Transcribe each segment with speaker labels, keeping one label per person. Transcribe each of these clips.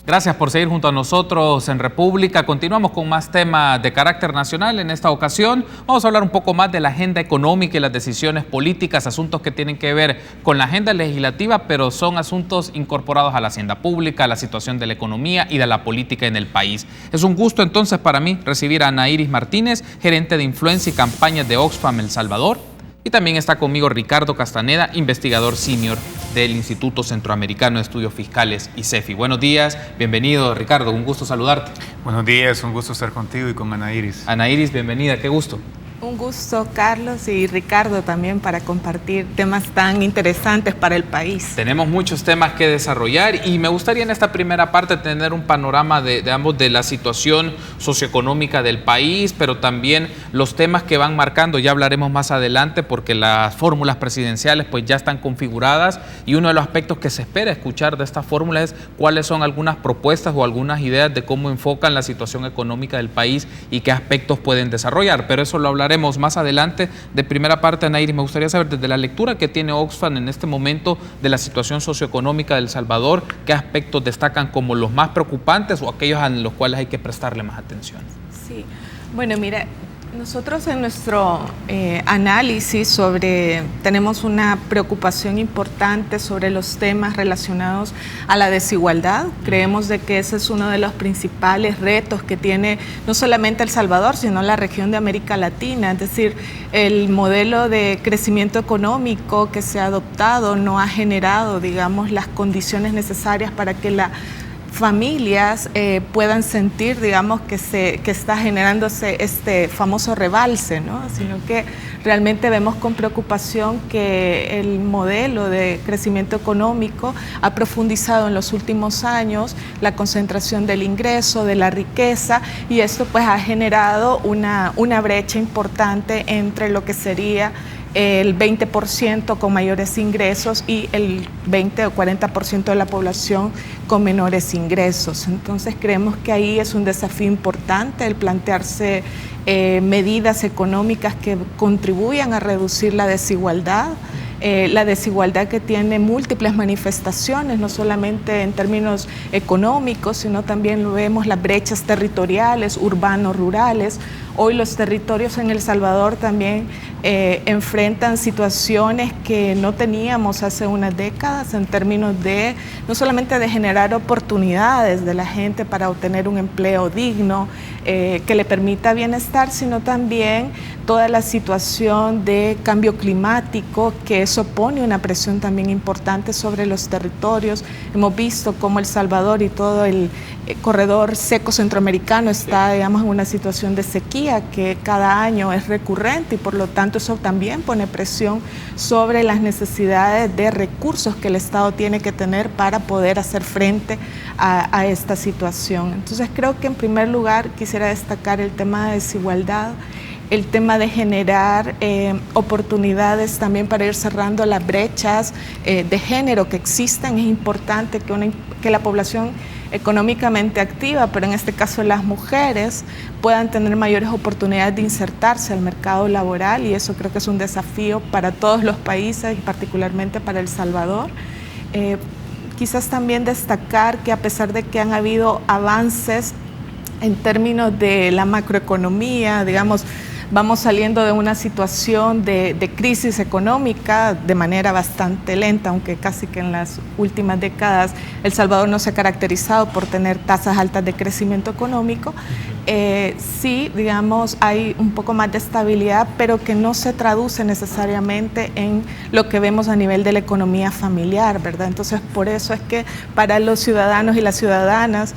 Speaker 1: Gracias por seguir junto a nosotros en República. Continuamos con más temas de carácter nacional. En esta ocasión vamos a hablar un poco más de la agenda económica y las decisiones políticas, asuntos que tienen que ver con la agenda legislativa, pero son asuntos incorporados a la hacienda pública, a la situación de la economía y de la política en el país. Es un gusto entonces para mí recibir a Ana Iris Martínez, gerente de influencia y campañas de Oxfam El Salvador. Y también está conmigo Ricardo Castaneda, investigador senior del Instituto Centroamericano de Estudios Fiscales, ICEFI. Buenos días, bienvenido Ricardo, un gusto saludarte.
Speaker 2: Buenos días, un gusto estar contigo y con Ana Iris.
Speaker 1: Ana Iris, bienvenida, qué gusto.
Speaker 3: Un gusto, Carlos y Ricardo, también para compartir temas tan interesantes para el país.
Speaker 1: Tenemos muchos temas que desarrollar y me gustaría en esta primera parte tener un panorama de ambos, de la situación socioeconómica del país, pero también los temas que van marcando. Ya hablaremos más adelante porque las fórmulas presidenciales pues ya están configuradas y uno de los aspectos que se espera escuchar de estas fórmulas es cuáles son algunas propuestas o algunas ideas de cómo enfocan la situación económica del país y qué aspectos pueden desarrollar, pero eso lo hablaremos más adelante. De primera parte, Ana Iris, me gustaría saber desde la lectura que tiene Oxfam en este momento de la situación socioeconómica de El Salvador, qué aspectos destacan como los más preocupantes o aquellos a los cuales hay que prestarle más atención.
Speaker 3: Sí, bueno, mira, nosotros en nuestro análisis tenemos una preocupación importante sobre los temas relacionados a la desigualdad. Creemos de que ese es uno de los principales retos que tiene no solamente El Salvador, sino la región de América Latina. Es decir, el modelo de crecimiento económico que se ha adoptado no ha generado, digamos, las condiciones necesarias para que familias puedan sentir, digamos, que está generándose este famoso rebalse, ¿no? Sino que realmente vemos con preocupación que el modelo de crecimiento económico ha profundizado en los últimos años la concentración del ingreso, de la riqueza, y esto pues ha generado una brecha importante entre lo que sería el 20% con mayores ingresos y el 20 o 40% de la población con menores ingresos. Entonces creemos que ahí es un desafío importante el plantearse medidas económicas que contribuyan a reducir la desigualdad que tiene múltiples manifestaciones, no solamente en términos económicos, sino también lo vemos las brechas territoriales, urbanos-rurales. Hoy los territorios en El Salvador también enfrentan situaciones que no teníamos hace unas décadas en términos de no solamente de generar oportunidades de la gente para obtener un empleo digno que le permita bienestar, sino también toda la situación de cambio climático, que eso pone una presión también importante sobre los territorios. Hemos visto cómo El Salvador y todo el corredor seco centroamericano está, digamos, en una situación de sequía que cada año es recurrente y por lo tanto eso también pone presión sobre las necesidades de recursos que el Estado tiene que tener para poder hacer frente a esta situación. Entonces creo que en primer lugar quisiera destacar el tema de desigualdad, el tema de generar oportunidades también para ir cerrando las brechas de género que existen. Es importante que la población económicamente activa, pero en este caso las mujeres, puedan tener mayores oportunidades de insertarse al mercado laboral, y eso creo que es un desafío para todos los países y particularmente para El Salvador. Quizás también destacar que a pesar de que han habido avances en términos de la macroeconomía, digamos, vamos saliendo de una situación de crisis económica de manera bastante lenta, aunque casi que en las últimas décadas El Salvador no se ha caracterizado por tener tasas altas de crecimiento económico. Sí, digamos, hay un poco más de estabilidad, pero que no se traduce necesariamente en lo que vemos a nivel de la economía familiar, ¿verdad? Entonces, por eso es que para los ciudadanos y las ciudadanas,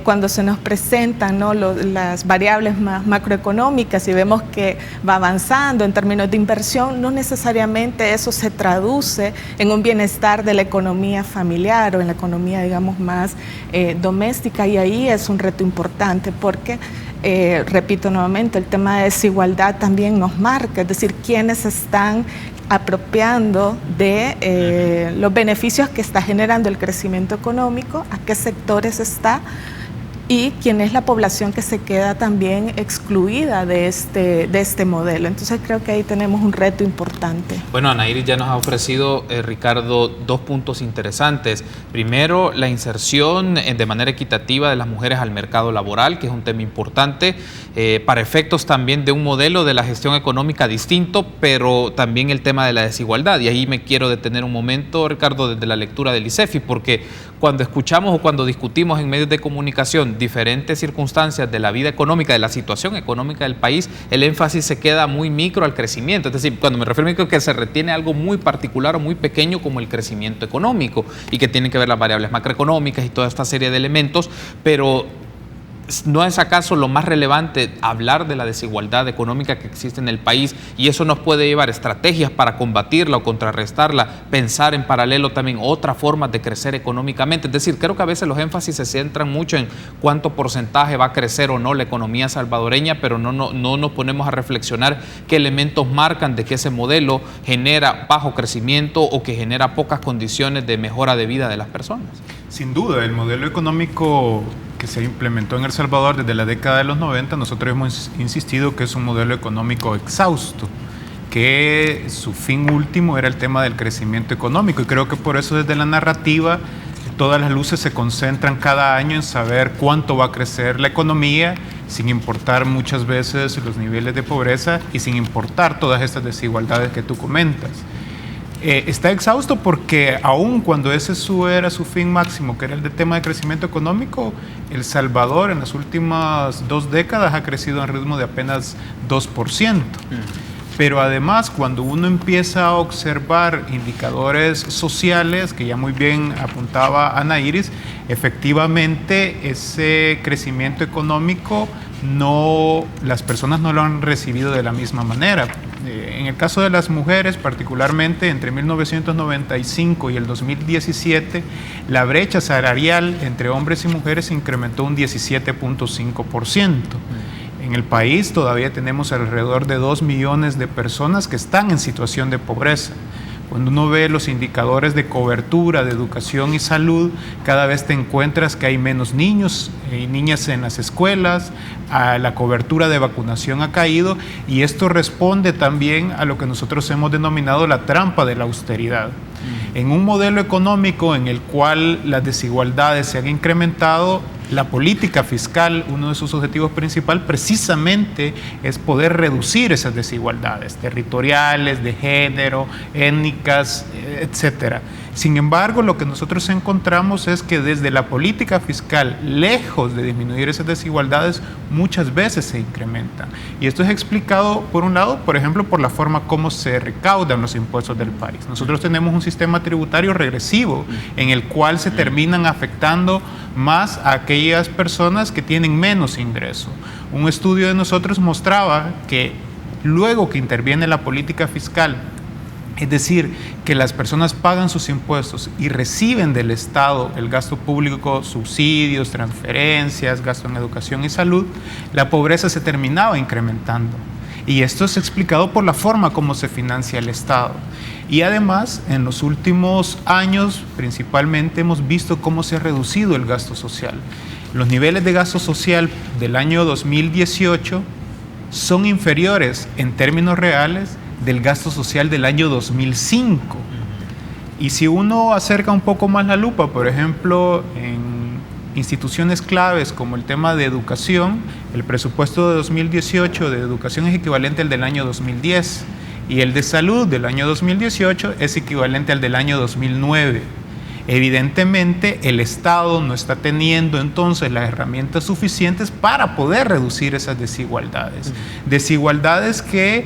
Speaker 3: cuando se nos presentan, ¿no?, las variables más macroeconómicas y vemos que va avanzando en términos de inversión, no necesariamente eso se traduce en un bienestar de la economía familiar o en la economía, digamos, más doméstica, y ahí es un reto importante porque repito nuevamente, el tema de desigualdad también nos marca, es decir, quiénes están apropiando de los beneficios que está generando el crecimiento económico, a qué sectores está y quién es la población que se queda también excluida de este modelo. Entonces creo que ahí tenemos un reto importante.
Speaker 1: Bueno, Ana Iris ya nos ha ofrecido, Ricardo, dos puntos interesantes. Primero, la inserción de manera equitativa de las mujeres al mercado laboral, que es un tema importante, para efectos también de un modelo de la gestión económica distinto, pero también el tema de la desigualdad. Y ahí me quiero detener un momento, Ricardo, desde la lectura del ICEFI, porque cuando escuchamos o cuando discutimos en medios de comunicación diferentes circunstancias de la vida económica, de la situación económica del país, el énfasis se queda muy micro al crecimiento. Es decir, cuando me refiero a micro, que se retiene algo muy particular o muy pequeño como el crecimiento económico y que tienen que ver las variables macroeconómicas y toda esta serie de elementos, pero ¿no es acaso lo más relevante hablar de la desigualdad económica que existe en el país? Y eso nos puede llevar estrategias para combatirla o contrarrestarla, pensar en paralelo también otras formas de crecer económicamente. Es decir, creo que a veces los énfasis se centran mucho en cuánto porcentaje va a crecer o no la economía salvadoreña, pero no nos ponemos a reflexionar qué elementos marcan de que ese modelo genera bajo crecimiento o que genera pocas condiciones de mejora de vida de las personas.
Speaker 2: Sin duda, el modelo económico que se implementó en El Salvador desde la década de los 90, nosotros hemos insistido que es un modelo económico exhausto, que su fin último era el tema del crecimiento económico, y creo que por eso desde la narrativa todas las luces se concentran cada año en saber cuánto va a crecer la economía, sin importar muchas veces los niveles de pobreza y sin importar todas estas desigualdades que tú comentas. Está exhausto porque aun cuando ese era su fin máximo, que era el tema de crecimiento económico, El Salvador en las últimas 2 décadas ha crecido a un ritmo de apenas 2%. Pero además, cuando uno empieza a observar indicadores sociales, que ya muy bien apuntaba Ana Iris, efectivamente ese crecimiento económico las personas no lo han recibido de la misma manera. En el caso de las mujeres, particularmente entre 1995 y el 2017, la brecha salarial entre hombres y mujeres se incrementó un 17.5%. En el país todavía tenemos alrededor de 2 millones de personas que están en situación de pobreza. Cuando uno ve los indicadores de cobertura de educación y salud, cada vez te encuentras que hay menos niños y niñas en las escuelas, la cobertura de vacunación ha caído, y esto responde también a lo que nosotros hemos denominado la trampa de la austeridad. En un modelo económico en el cual las desigualdades se han incrementado, la política fiscal, uno de sus objetivos principales precisamente es poder reducir esas desigualdades territoriales, de género, étnicas, etcétera. Sin embargo, lo que nosotros encontramos es que desde la política fiscal, lejos de disminuir esas desigualdades, muchas veces se incrementan. Y esto es explicado, por un lado, por ejemplo, por la forma como se recaudan los impuestos del país. Nosotros tenemos un sistema tributario regresivo en el cual se terminan afectando más a aquellas personas que tienen menos ingreso. Un estudio de nosotros mostraba que luego que interviene la política fiscal, es decir, que las personas pagan sus impuestos y reciben del Estado el gasto público, subsidios, transferencias, gasto en educación y salud, la pobreza se terminaba incrementando. Y esto es explicado por la forma como se financia el Estado. Y además, en los últimos años, principalmente, hemos visto cómo se ha reducido el gasto social. Los niveles de gasto social del año 2018 son inferiores en términos reales del gasto social del año 2005. Y si uno acerca un poco más la lupa, por ejemplo, en instituciones claves como el tema de educación, el presupuesto de 2018 de educación es equivalente al del año 2010 y el de salud del año 2018 es equivalente al del año 2009. Evidentemente, el Estado no está teniendo entonces las herramientas suficientes para poder reducir esas desigualdades. Desigualdades que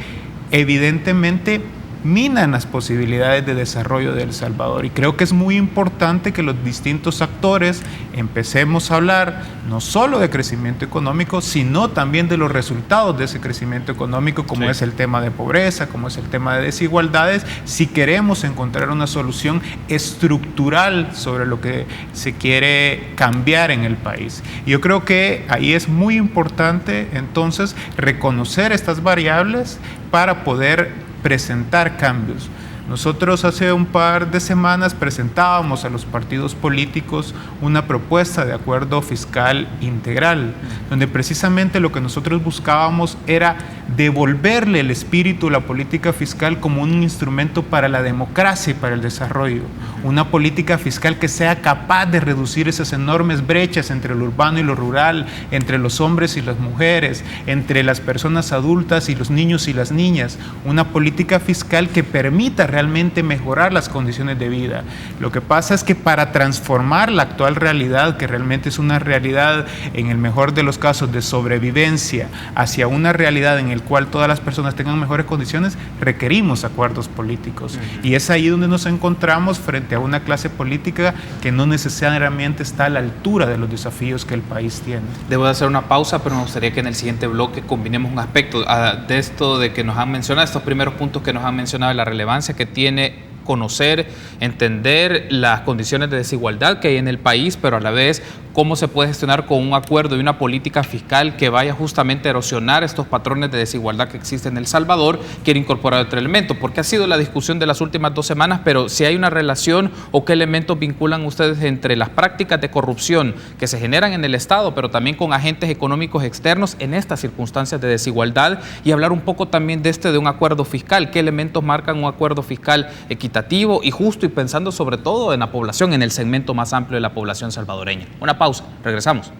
Speaker 2: evidentemente minan las posibilidades de desarrollo de El Salvador, y creo que es muy importante que los distintos actores empecemos a hablar no solo de crecimiento económico, sino también de los resultados de ese crecimiento económico, como es el tema de pobreza, como es el tema de desigualdades, si queremos encontrar una solución estructural sobre lo que se quiere cambiar en el país. Y yo creo que ahí es muy importante entonces reconocer estas variables para poder presentar cambios. Nosotros hace un par de semanas presentábamos a los partidos políticos una propuesta de acuerdo fiscal integral, donde precisamente lo que nosotros buscábamos era devolverle el espíritu de la política fiscal como un instrumento para la democracia y para el desarrollo. Una política fiscal que sea capaz de reducir esas enormes brechas entre lo urbano y lo rural, entre los hombres y las mujeres, entre las personas adultas y los niños y las niñas. Una política fiscal que permita realmente mejorar las condiciones de vida. Lo que pasa es que para transformar la actual realidad, que realmente es una realidad en el mejor de los casos de sobrevivencia, hacia una realidad en la cual todas las personas tengan mejores condiciones, requerimos acuerdos políticos. Y es ahí donde nos encontramos frente a una clase política que no necesariamente está a la altura de los desafíos que el país tiene.
Speaker 1: Debo de hacer una pausa, pero me gustaría que en el siguiente bloque combinemos un aspecto de esto de que nos han mencionado, estos primeros puntos que nos han mencionado, de la relevancia que tiene conocer, entender las condiciones de desigualdad que hay en el país, pero a la vez cómo se puede gestionar con un acuerdo y una política fiscal que vaya justamente a erosionar estos patrones de desigualdad que existen en El Salvador. Quiero incorporar otro elemento, porque ha sido la discusión de las últimas 2 semanas, pero si hay una relación o qué elementos vinculan ustedes entre las prácticas de corrupción que se generan en el Estado, pero también con agentes económicos externos en estas circunstancias de desigualdad, y hablar un poco también de un acuerdo fiscal, qué elementos marcan un acuerdo fiscal equitativo y justo, y pensando sobre todo en la población, en el segmento más amplio de la población salvadoreña. Una pausa, regresamos.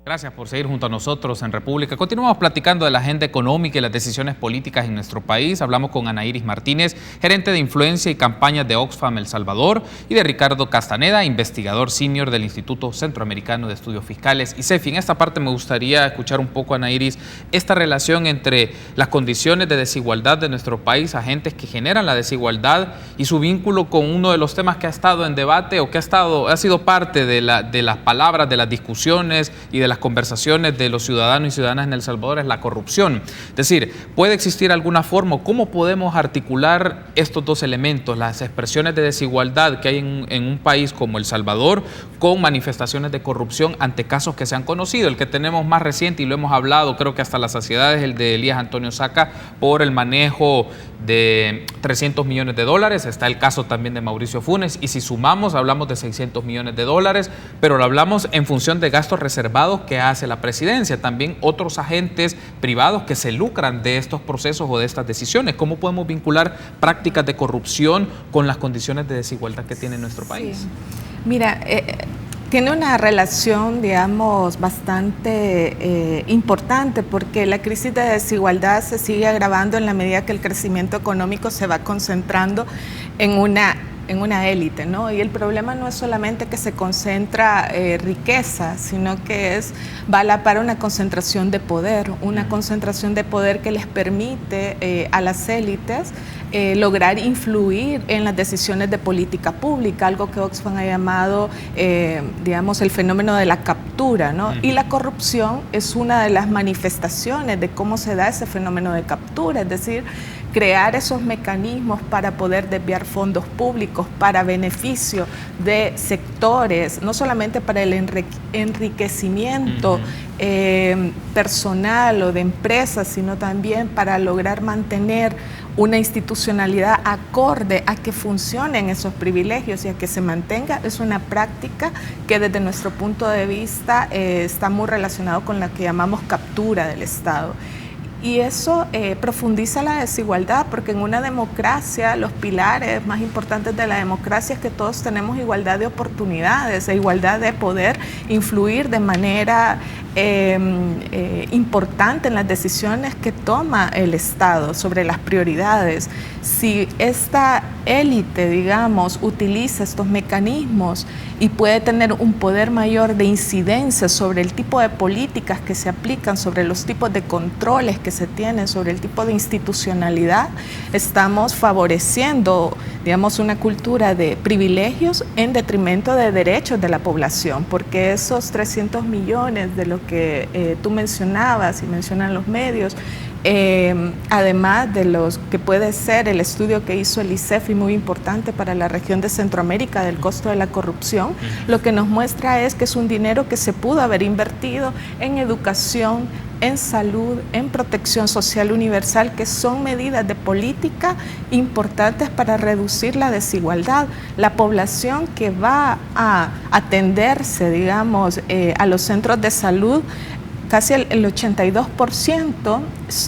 Speaker 1: Gracias por seguir junto a nosotros en República. Continuamos platicando de la agenda económica y las decisiones políticas en nuestro país. Hablamos con Ana Iris Martínez, gerente de influencia y campañas de Oxfam El Salvador, y de Ricardo Castaneda, investigador senior del Instituto Centroamericano de Estudios Fiscales, ICEFI. En esta parte me gustaría escuchar un poco, Ana Iris, esta relación entre las condiciones de desigualdad de nuestro país, agentes que generan la desigualdad, y su vínculo con uno de los temas que ha estado en debate o que ha sido parte de las palabras, de las discusiones y de las conversaciones de los ciudadanos y ciudadanas en El Salvador, es la corrupción. Es decir, ¿puede existir alguna forma? ¿Cómo podemos articular estos dos elementos, las expresiones de desigualdad que hay en un país como El Salvador, con manifestaciones de corrupción ante casos que se han conocido? El que tenemos más reciente, y lo hemos hablado, creo que hasta la saciedad, es el de Elías Antonio Saca por el manejo de $300 millones. Está el caso también de Mauricio Funes, y si sumamos, hablamos de $600 millones, pero lo hablamos en función de gastos reservados que hace la presidencia. También otros agentes privados que se lucran de estos procesos o de estas decisiones. ¿Cómo podemos vincular prácticas de corrupción con las condiciones de desigualdad que tiene nuestro país?
Speaker 3: Sí. Mira, tiene una relación, digamos, bastante importante, porque la crisis de desigualdad se sigue agravando en la medida que el crecimiento económico se va concentrando en una élite, ¿no? Y el problema no es solamente que se concentra riqueza, sino que va a la par una concentración de poder, que les permite a las élites lograr influir en las decisiones de política pública, algo que Oxfam ha llamado, digamos, el fenómeno de la captura, ¿no? Y la corrupción es una de las manifestaciones de cómo se da ese fenómeno de captura, es decir, crear esos mecanismos para poder desviar fondos públicos para beneficio de sectores, no solamente para el enriquecimiento personal o de empresas, sino también para lograr mantener una institucionalidad acorde a que funcionen esos privilegios y a que se mantenga. Es una práctica que desde nuestro punto de vista está muy relacionado con la que llamamos captura del Estado. Y eso profundiza la desigualdad, porque en una democracia los pilares más importantes de la democracia es que todos tenemos igualdad de oportunidades, igualdad de poder influir de manera importante en las decisiones que toma el Estado sobre las prioridades. Si esta élite, digamos, utiliza estos mecanismos y puede tener un poder mayor de incidencia sobre el tipo de políticas que se aplican, sobre los tipos de controles que se tienen, sobre el tipo de institucionalidad, estamos favoreciendo, digamos, una cultura de privilegios en detrimento de derechos de la población, porque esos 300 millones de lo que tú mencionabas y mencionan los medios, además de los que puede ser el estudio que hizo el ICEFI, muy importante para la región de Centroamérica, del costo de la corrupción, lo que nos muestra es que es un dinero que se pudo haber invertido en educación, en salud, en protección social universal, que son medidas de política importantes para reducir la desigualdad. La población que va a atenderse, digamos, a los centros de salud, casi el 82%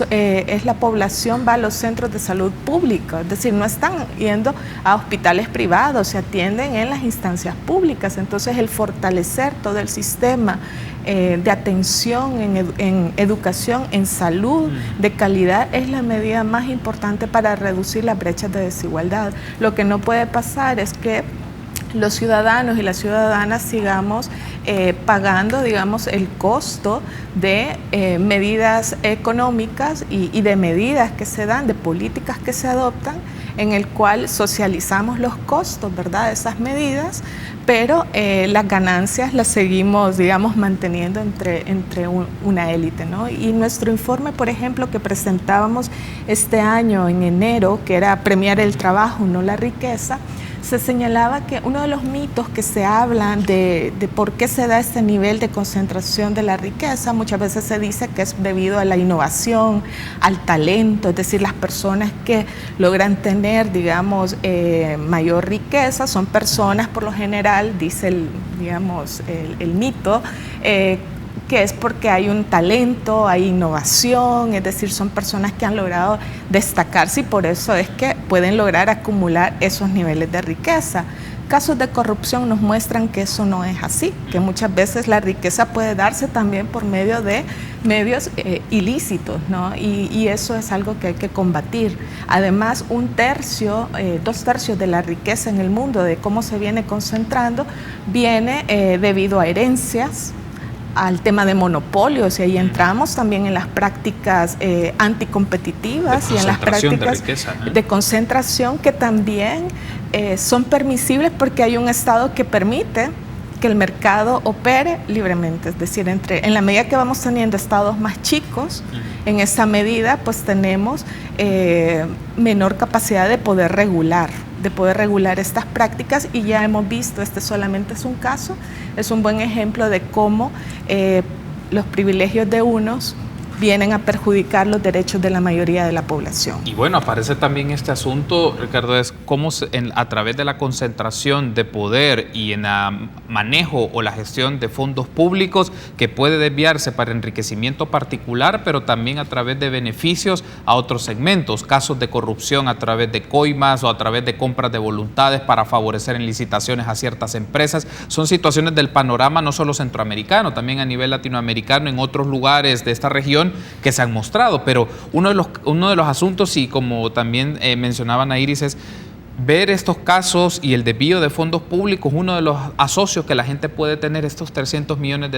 Speaker 3: es la población va a los centros de salud públicos, es decir, no están yendo a hospitales privados, se atienden en las instancias públicas. Entonces, el fortalecer todo el sistema de atención en educación, en salud de calidad, es la medida más importante para reducir las brechas de desigualdad. Lo que no puede pasar es que los ciudadanos y las ciudadanas sigamos pagando, digamos, el costo de medidas económicas y de medidas que se dan, de políticas que se adoptan, en el cual socializamos los costos, ¿verdad?, de esas medidas, pero las ganancias las seguimos, digamos, manteniendo entre una élite, ¿no? Y nuestro informe, por ejemplo, que presentábamos este año en enero, que era premiar el trabajo, no la riqueza, se señalaba que uno de los mitos que se hablan de por qué se da este nivel de concentración de la riqueza, muchas veces se dice que es debido a la innovación, al talento, es decir, las personas que logran tener, digamos, mayor riqueza son personas, por lo general, dice el mito, que es porque hay un talento, hay innovación, es decir, son personas que han logrado destacarse y por eso es que pueden lograr acumular esos niveles de riqueza. Casos de corrupción nos muestran que eso no es así, que muchas veces la riqueza puede darse también por medio de medios ilícitos, ¿no? Y eso es algo que hay que combatir. Además, 2/3 de la riqueza en el mundo, de cómo se viene concentrando, viene debido a herencias, al tema de monopolios, y ahí entramos también en las prácticas anticompetitivas y en las prácticas de concentración que también son permisibles porque hay un Estado que permite que el mercado opere libremente, es decir, en la medida que vamos teniendo estados más chicos, en esa medida pues tenemos menor capacidad de poder regular estas prácticas, y ya hemos visto, este solamente es un caso, es un buen ejemplo de cómo los privilegios de unos vienen a perjudicar los derechos de la mayoría de la población.
Speaker 1: Y bueno, aparece también este asunto, Ricardo, es cómo a través de la concentración de poder y en el manejo o la gestión de fondos públicos, que puede desviarse para enriquecimiento particular, pero también a través de beneficios a otros segmentos, casos de corrupción a través de coimas o a través de compras de voluntades para favorecer en licitaciones a ciertas empresas. Son situaciones del panorama no solo centroamericano, también a nivel latinoamericano, en otros lugares de esta región que se han mostrado, pero uno de los asuntos, y como también mencionaban a Iris, es ver estos casos y el desvío de fondos públicos. Uno de los asocios que la gente puede tener, estos $300 millones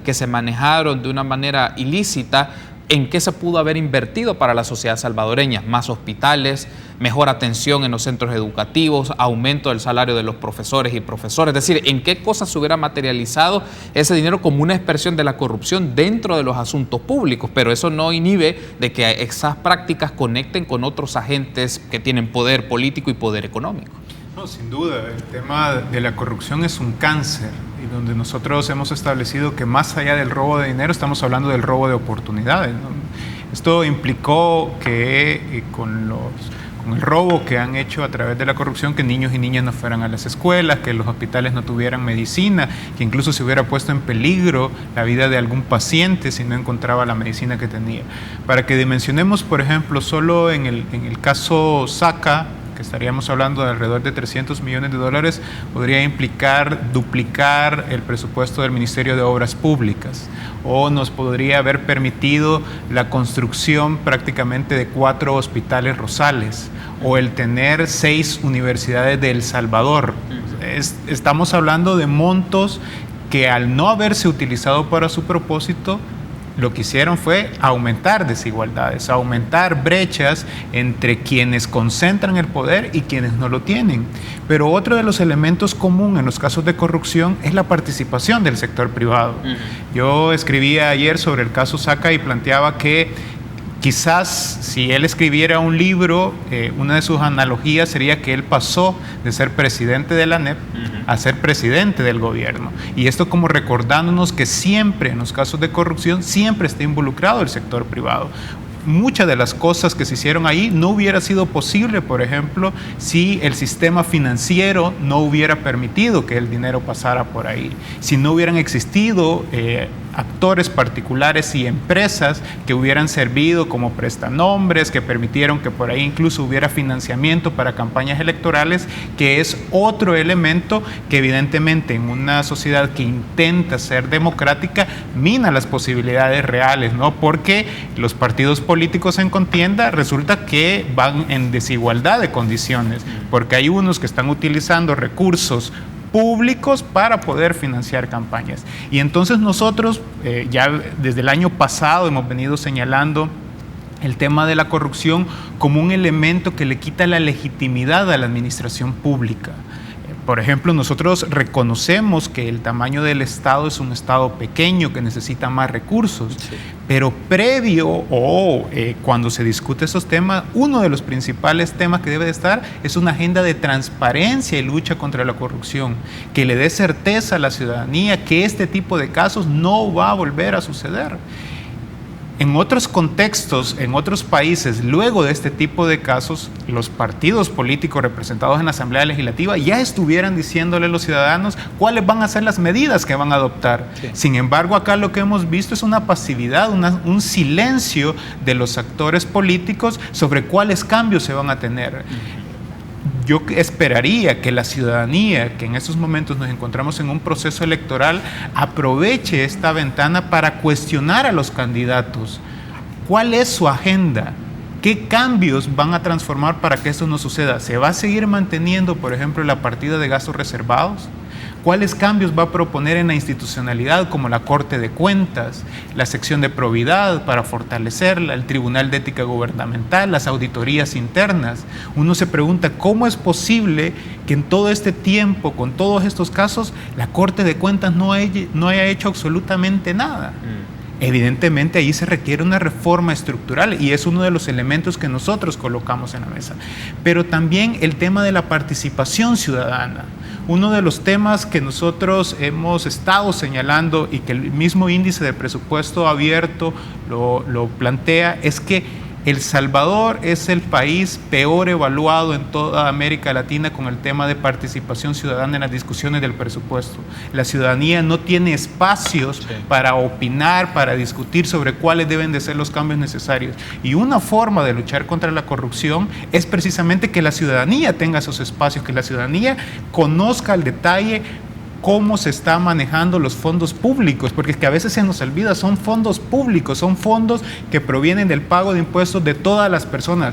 Speaker 1: que se manejaron de una manera ilícita, ¿en qué se pudo haber invertido para la sociedad salvadoreña? Más hospitales, mejor atención en los centros educativos, aumento del salario de los profesores y profesoras. Es decir, ¿en qué cosas se hubiera materializado ese dinero como una expresión de la corrupción dentro de los asuntos públicos? Pero eso no inhibe de que esas prácticas conecten con otros agentes que tienen poder político y poder económico.
Speaker 2: No, sin duda, el tema de la corrupción es un cáncer, y donde nosotros hemos establecido que más allá del robo de dinero estamos hablando del robo de oportunidades, ¿no? Esto implicó que con el robo que han hecho a través de la corrupción, que niños y niñas no fueran a las escuelas, que los hospitales no tuvieran medicina, que incluso se hubiera puesto en peligro la vida de algún paciente si no encontraba la medicina que tenía. Para que dimensionemos, por ejemplo, solo en el caso Saca, que estaríamos hablando de alrededor de $300 millones, podría implicar duplicar el presupuesto del Ministerio de Obras Públicas, o nos podría haber permitido la construcción prácticamente de 4 hospitales Rosales, o el tener 6 universidades de El Salvador. Estamos hablando de montos que, al no haberse utilizado para su propósito, lo que hicieron fue aumentar desigualdades, aumentar brechas entre quienes concentran el poder y quienes no lo tienen. Pero otro de los elementos comunes en los casos de corrupción es la participación del sector privado. Yo escribía ayer sobre el caso Saca y planteaba que Quizás si él escribiera un libro, una de sus analogías sería que él pasó de ser presidente de la ANEP a ser presidente del gobierno. Y esto como recordándonos que siempre en los casos de corrupción siempre está involucrado el sector privado. Muchas de las cosas que se hicieron ahí no hubiera sido posible, por ejemplo, si el sistema financiero no hubiera permitido que el dinero pasara por ahí, si no hubieran existido actores particulares y empresas que hubieran servido como prestanombres, que permitieron que por ahí incluso hubiera financiamiento para campañas electorales, que es otro elemento que evidentemente en una sociedad que intenta ser democrática mina las posibilidades reales, ¿no? Porque los partidos políticos en contienda resulta que van en desigualdad de condiciones, porque hay unos que están utilizando recursos públicos para poder financiar campañas. Y entonces nosotros ya desde el año pasado hemos venido señalando el tema de la corrupción como un elemento que le quita la legitimidad a la administración pública. Por ejemplo, nosotros reconocemos que el tamaño del Estado es un Estado pequeño que necesita más recursos, sí. Pero previo o cuando se discute esos temas, uno de los principales temas que debe de estar es una agenda de transparencia y lucha contra la corrupción, que le dé certeza a la ciudadanía que este tipo de casos no va a volver a suceder. En otros contextos, en otros países, luego de este tipo de casos, los partidos políticos representados en la Asamblea Legislativa ya estuvieran diciéndole a los ciudadanos cuáles van a ser las medidas que van a adoptar. Sí. Sin embargo, acá lo que hemos visto es una pasividad, un silencio de los actores políticos sobre cuáles cambios se van a tener. Yo esperaría que la ciudadanía, que en estos momentos nos encontramos en un proceso electoral, aproveche esta ventana para cuestionar a los candidatos. ¿Cuál es su agenda? ¿Qué cambios van a transformar para que esto no suceda? ¿Se va a seguir manteniendo, por ejemplo, la partida de gastos reservados? ¿Cuáles cambios va a proponer en la institucionalidad, como la Corte de Cuentas, la sección de probidad para fortalecerla, el Tribunal de Ética Gubernamental, las auditorías internas? Uno se pregunta, ¿cómo es posible que en todo este tiempo, con todos estos casos, la Corte de Cuentas no haya hecho absolutamente nada? Evidentemente ahí se requiere una reforma estructural y es uno de los elementos que nosotros colocamos en la mesa. Pero también el tema de la participación ciudadana. Uno de los temas que nosotros hemos estado señalando y que el mismo índice de presupuesto abierto lo plantea es que El Salvador es el país peor evaluado en toda América Latina con el tema de participación ciudadana en las discusiones del presupuesto. La ciudadanía no tiene espacios para opinar, para discutir sobre cuáles deben de ser los cambios necesarios. Y una forma de luchar contra la corrupción es precisamente que la ciudadanía tenga esos espacios, que la ciudadanía conozca al detalle cómo se están manejando los fondos públicos, porque es que a veces se nos olvida, son fondos públicos, son fondos que provienen del pago de impuestos de todas las personas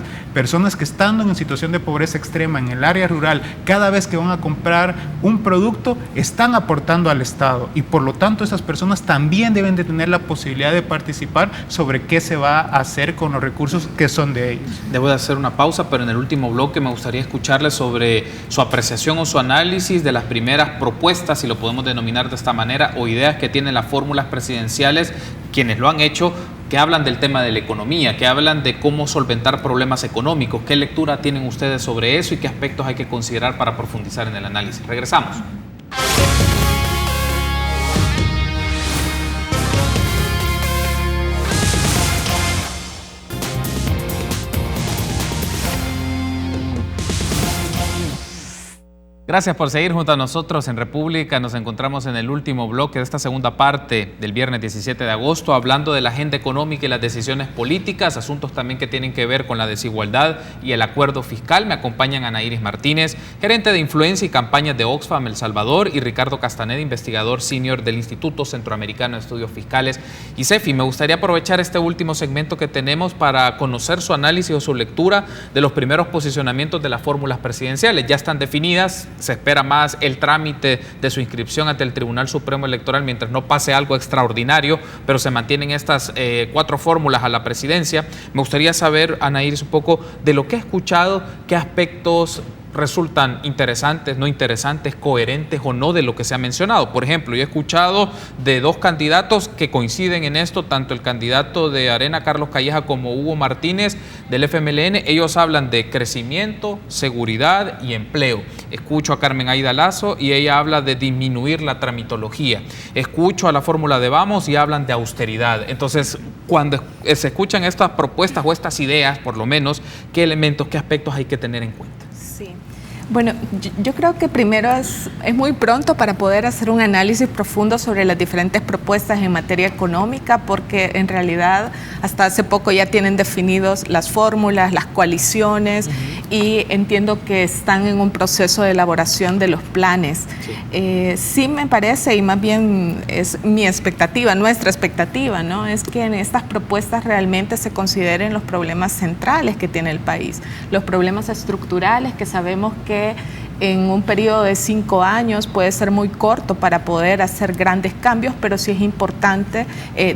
Speaker 2: que estando en situación de pobreza extrema en el área rural, cada vez que van a comprar un producto, están aportando al Estado y por lo tanto esas personas también deben de tener la posibilidad de participar sobre qué se va a hacer con los recursos que son de ellos.
Speaker 1: Debo de hacer una pausa, pero en el último bloque me gustaría escucharle sobre su apreciación o su análisis de las primeras propuestas, si lo podemos denominar de esta manera, o ideas que tienen las fórmulas presidenciales, quienes lo han hecho, que hablan del tema de la economía, que hablan de cómo solventar problemas económicos. ¿Qué lectura tienen ustedes sobre eso y qué aspectos hay que considerar para profundizar en el análisis? Regresamos. Gracias por seguir junto a nosotros en República. Nos encontramos en el último bloque de esta segunda parte del viernes 17 de agosto, hablando de la agenda económica y las decisiones políticas, asuntos también que tienen que ver con la desigualdad y el acuerdo fiscal. Me acompañan Ana Iris Martínez, gerente de influencia y campañas de Oxfam El Salvador, y Ricardo Castaneda, investigador senior del Instituto Centroamericano de Estudios Fiscales, ICEFI. Me gustaría aprovechar este último segmento que tenemos para conocer su análisis o su lectura de los primeros posicionamientos de las fórmulas presidenciales. Ya están definidas. Se espera más el trámite de su inscripción ante el Tribunal Supremo Electoral mientras no pase algo extraordinario, pero se mantienen estas 4 fórmulas a la presidencia. Me gustaría saber, Ana Iris, un poco de lo que he escuchado, qué aspectos resultan interesantes, no interesantes, coherentes o no de lo que se ha mencionado. Por ejemplo, yo he escuchado de dos candidatos que coinciden en esto, tanto el candidato de Arena, Carlos Calleja, como Hugo Martínez del FMLN. Ellos hablan de crecimiento, seguridad y empleo. Escucho a Carmen Aida Lazo y ella habla de disminuir la tramitología. Escucho a la fórmula de Vamos y hablan de austeridad. Entonces, cuando se escuchan estas propuestas o estas ideas, por lo menos, ¿qué elementos, qué aspectos hay que tener en cuenta?
Speaker 3: Sí. Bueno, yo creo que primero es muy pronto para poder hacer un análisis profundo sobre las diferentes propuestas en materia económica, porque en realidad hasta hace poco ya tienen definidos las fórmulas, las coaliciones, y entiendo que están en un proceso de elaboración de los planes. Sí me parece, y más bien es mi expectativa, nuestra expectativa, ¿no? Es que en estas propuestas realmente se consideren los problemas centrales que tiene el país, los problemas estructurales que sabemos que en un periodo de 5 años puede ser muy corto para poder hacer grandes cambios, pero sí es importante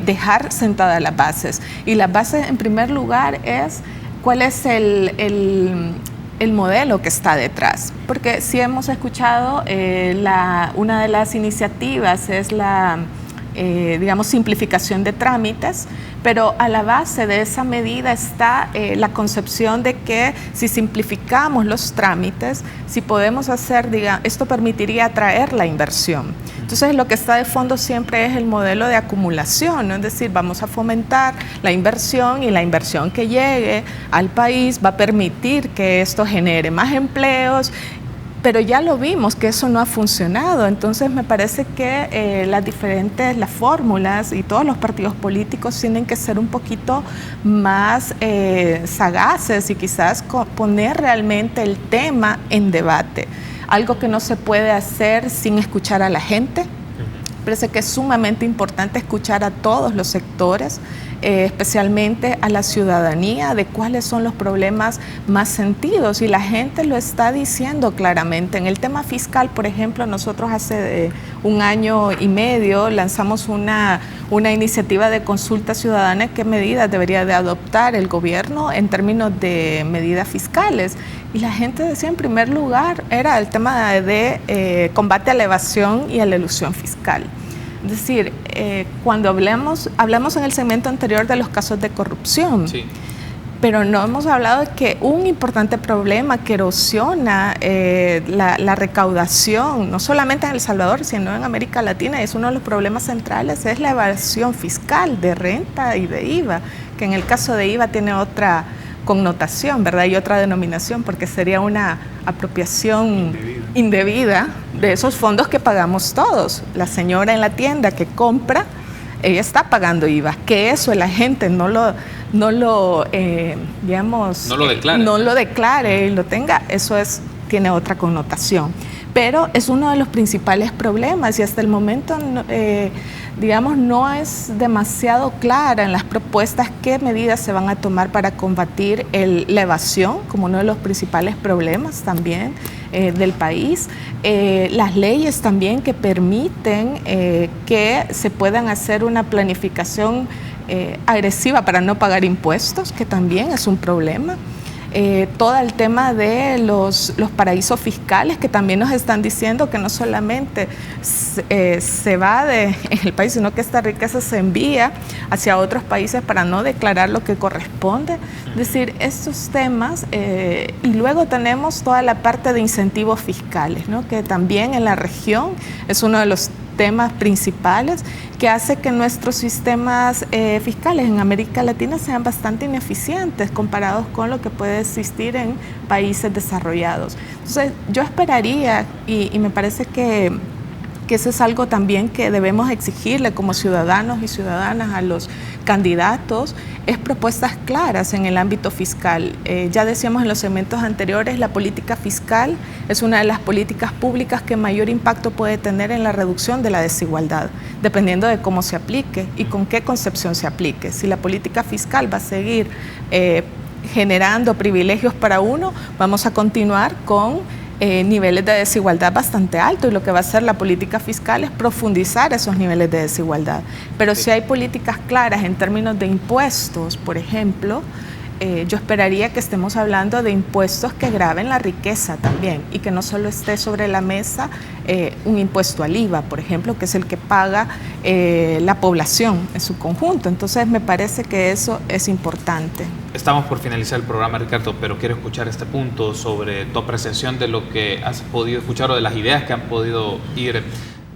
Speaker 3: dejar sentadas las bases. Y las bases, en primer lugar, es cuál es el modelo que está detrás. Porque sí hemos escuchado, una de las iniciativas es la, digamos, simplificación de trámites, pero a la base de esa medida está la concepción de que si simplificamos los trámites, si podemos hacer, esto permitiría atraer la inversión. Entonces, lo que está de fondo siempre es el modelo de acumulación, ¿no? Es decir, vamos a fomentar la inversión, y la inversión que llegue al país va a permitir que esto genere más empleos. Pero ya lo vimos que eso no ha funcionado. Entonces me parece que las fórmulas y todos los partidos políticos tienen que ser un poquito más sagaces y quizás poner realmente el tema en debate. Algo que no se puede hacer sin escuchar a la gente. Parece que es sumamente importante escuchar a todos los sectores, especialmente a la ciudadanía, de cuáles son los problemas más sentidos, y la gente lo está diciendo claramente. En el tema fiscal, por ejemplo, nosotros hace 1 año y medio lanzamos una iniciativa de consulta ciudadana. ¿Qué medidas debería de adoptar el gobierno en términos de medidas fiscales? Y la gente decía, en primer lugar, era el tema de combate a la evasión y a la elusión fiscal. Es decir, cuando hablamos en el segmento anterior de los casos de corrupción, sí, pero no hemos hablado de que un importante problema que erosiona la recaudación, no solamente en El Salvador, sino en América Latina, y es uno de los problemas centrales, es la evasión fiscal de renta y de IVA, que en el caso de IVA tiene otra connotación, ¿verdad? Y otra denominación, porque sería una apropiación indebida de esos fondos que pagamos todos. La señora en la tienda que compra, ella está pagando IVA, que eso la gente no lo declare y lo tenga, eso tiene otra connotación. Pero es uno de los principales problemas, y hasta el momento no es demasiado clara en las propuestas qué medidas se van a tomar para combatir la evasión como uno de los principales problemas también del país. Las leyes también que permiten que se puedan hacer una planificación agresiva para no pagar impuestos, que también es un problema. Todo el tema de los paraísos fiscales, que también nos están diciendo que no solamente se va en el país, sino que esta riqueza se envía hacia otros países para no declarar lo que corresponde. Es decir, estos temas, y luego tenemos toda la parte de incentivos fiscales, ¿no? Que también en la región es uno de los temas principales que hace que nuestros sistemas fiscales en América Latina sean bastante ineficientes comparados con lo que puede existir en países desarrollados. Entonces, yo esperaría, y me parece que eso es algo también que debemos exigirle como ciudadanos y ciudadanas a los candidatos, es propuestas claras en el ámbito fiscal. Ya decíamos en los segmentos anteriores, la política fiscal es una de las políticas públicas que mayor impacto puede tener en la reducción de la desigualdad, dependiendo de cómo se aplique y con qué concepción se aplique. Si la política fiscal va a seguir generando privilegios para uno, vamos a continuar con niveles de desigualdad bastante altos, y lo que va a hacer la política fiscal es profundizar esos niveles de desigualdad. Pero si hay políticas claras en términos de impuestos, por ejemplo, yo esperaría que estemos hablando de impuestos que graven la riqueza también y que no solo esté sobre la mesa un impuesto al IVA, por ejemplo, que es el que paga la población en su conjunto. Entonces me parece que eso es importante.
Speaker 1: Estamos por finalizar el programa, Ricardo, pero quiero escuchar este punto sobre tu apreciación de lo que has podido escuchar o de las ideas que han podido ir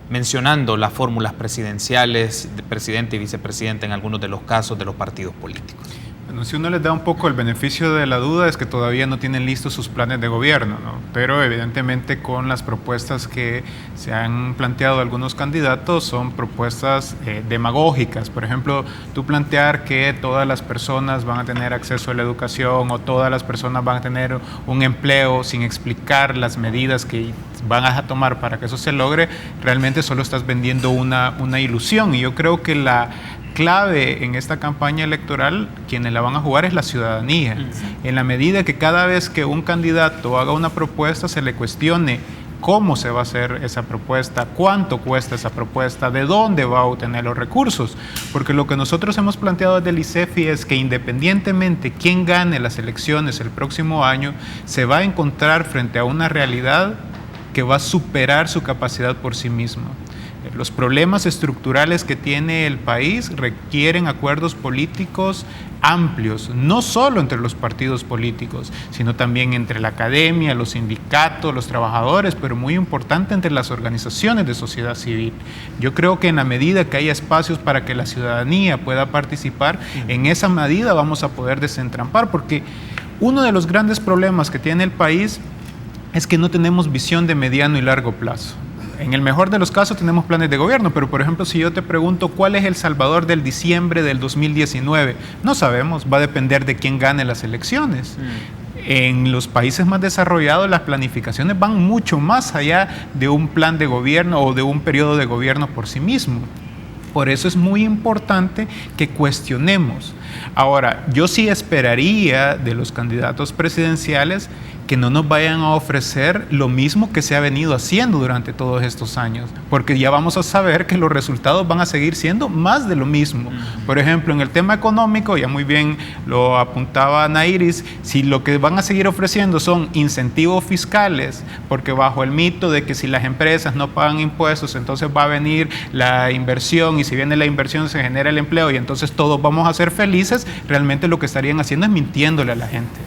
Speaker 1: mencionando las fórmulas presidenciales de presidente y vicepresidente en algunos de los casos de los partidos políticos.
Speaker 2: Bueno, si uno les da un poco el beneficio de la duda es que todavía no tienen listos sus planes de gobierno, ¿no? Pero evidentemente con las propuestas que se han planteado algunos candidatos son propuestas demagógicas. Por ejemplo, tú plantear que todas las personas van a tener acceso a la educación o todas las personas van a tener un empleo sin explicar las medidas que van a tomar para que eso se logre, realmente solo estás vendiendo una ilusión. Y yo creo que la clave en esta campaña electoral, quienes la van a jugar es la ciudadanía. En la medida que cada vez que un candidato haga una propuesta se le cuestione cómo se va a hacer esa propuesta, cuánto cuesta esa propuesta, de dónde va a obtener los recursos. Porque lo que nosotros hemos planteado desde el ICEFI es que independientemente quién gane las elecciones el próximo año, se va a encontrar frente a una realidad que va a superar su capacidad por sí misma. Los problemas estructurales que tiene el país requieren acuerdos políticos amplios, no solo entre los partidos políticos, sino también entre la academia, los sindicatos, los trabajadores, pero muy importante entre las organizaciones de sociedad civil. Yo creo que en la medida que haya espacios para que la ciudadanía pueda participar, en esa medida vamos a poder desentrampar, porque uno de los grandes problemas que tiene el país es que no tenemos visión de mediano y largo plazo. En el mejor de los casos tenemos planes de gobierno, pero por ejemplo, si yo te pregunto cuál es El Salvador del diciembre del 2019, no sabemos, va a depender de quién gane las elecciones. En los países más desarrollados las planificaciones van mucho más allá de un plan de gobierno o de un periodo de gobierno por sí mismo. Por eso es muy importante que cuestionemos. Ahora, yo sí esperaría de los candidatos presidenciales que no nos vayan a ofrecer lo mismo que se ha venido haciendo durante todos estos años, porque ya vamos a saber que los resultados van a seguir siendo más de lo mismo. Por ejemplo, en el tema económico, ya muy bien lo apuntaba Nairis, si lo que van a seguir ofreciendo son incentivos fiscales, porque bajo el mito de que si las empresas no pagan impuestos, entonces va a venir la inversión, y si viene la inversión se genera el empleo y entonces todos vamos a ser felices, realmente lo que estarían haciendo es mintiéndole a la gente.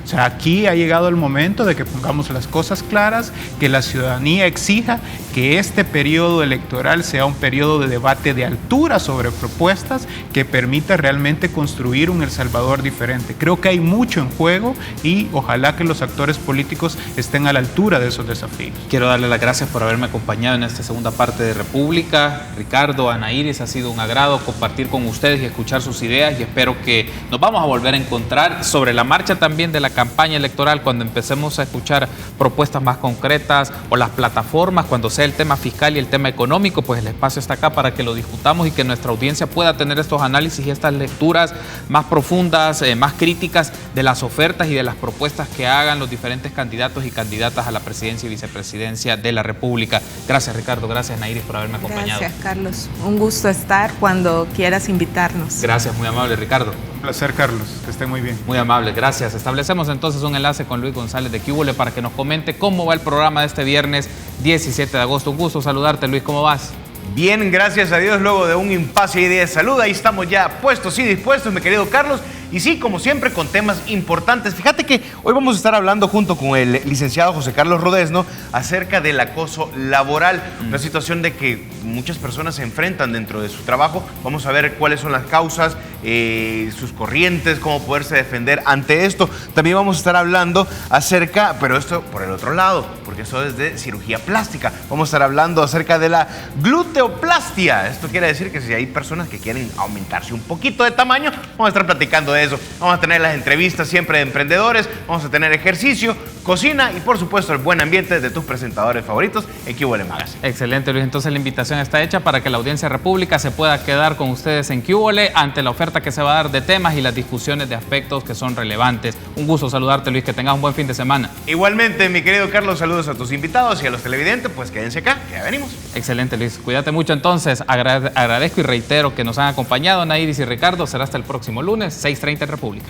Speaker 2: O sea, aquí ha llegado el momento de que pongamos las cosas claras, que la ciudadanía exija que este periodo electoral sea un periodo de debate de altura sobre propuestas que permita realmente construir un El Salvador diferente. Creo que hay mucho en juego y ojalá que los actores políticos estén a la altura de esos desafíos.
Speaker 1: Quiero darle las gracias por haberme acompañado en esta segunda parte de República. Ricardo, Ana Iris, ha sido un agrado compartir con ustedes y escuchar sus ideas y espero que nos vamos a volver a encontrar sobre la marcha también de la campaña electoral cuando empecemos a escuchar propuestas más concretas o las plataformas, cuando sea el tema fiscal y el tema económico, pues el espacio está acá para que lo discutamos y que nuestra audiencia pueda tener estos análisis y estas lecturas más profundas, más críticas de las ofertas y de las propuestas que hagan los diferentes candidatos y candidatas a la presidencia y vicepresidencia de la República. Gracias, Ricardo. Gracias, Nairis, por haberme acompañado.
Speaker 3: Gracias, Carlos. Un gusto estar cuando quieras invitarnos.
Speaker 1: Gracias, muy amable, Ricardo.
Speaker 2: Un placer, Carlos. Que esté muy bien.
Speaker 1: Muy amable, gracias. Establecemos entonces un enlace con Luis González de Quíbole para que nos comente cómo va el programa de este viernes 17 de agosto. Un gusto saludarte, Luis. ¿Cómo vas?
Speaker 4: Bien, gracias a Dios, luego de un impasse y de salud, ahí estamos ya puestos y dispuestos, mi querido Carlos. Y sí, como siempre, con temas importantes. Fíjate que hoy vamos a estar hablando junto con el licenciado José Carlos Rodesno acerca del acoso laboral, una situación de que muchas personas se enfrentan dentro de su trabajo. Vamos a ver cuáles son las causas, sus corrientes, cómo poderse defender ante esto. También vamos a estar hablando acerca, pero esto por el otro lado, porque esto es de cirugía plástica. Vamos a estar hablando acerca de la gluteoplastia. Esto quiere decir que si hay personas que quieren aumentarse un poquito de tamaño, vamos a estar platicando de eso. Vamos a tener las entrevistas siempre de emprendedores, vamos a tener ejercicio, cocina y por supuesto el buen ambiente de tus presentadores favoritos en Quíbole Magazine.
Speaker 1: Excelente, Luis. Entonces la invitación está hecha para que la audiencia República se pueda quedar con ustedes en Quíbole ante la oferta que se va a dar de temas y las discusiones de aspectos que son relevantes. Un gusto saludarte, Luis, que tengas un buen fin de semana.
Speaker 4: Igualmente, mi querido Carlos, saludos a tus invitados y a los televidentes, pues quédense acá, que ya venimos.
Speaker 1: Excelente, Luis. Cuídate mucho entonces. Agradezco y reitero que nos han acompañado Nairis y Ricardo. Será hasta el próximo lunes, 6:30 en República.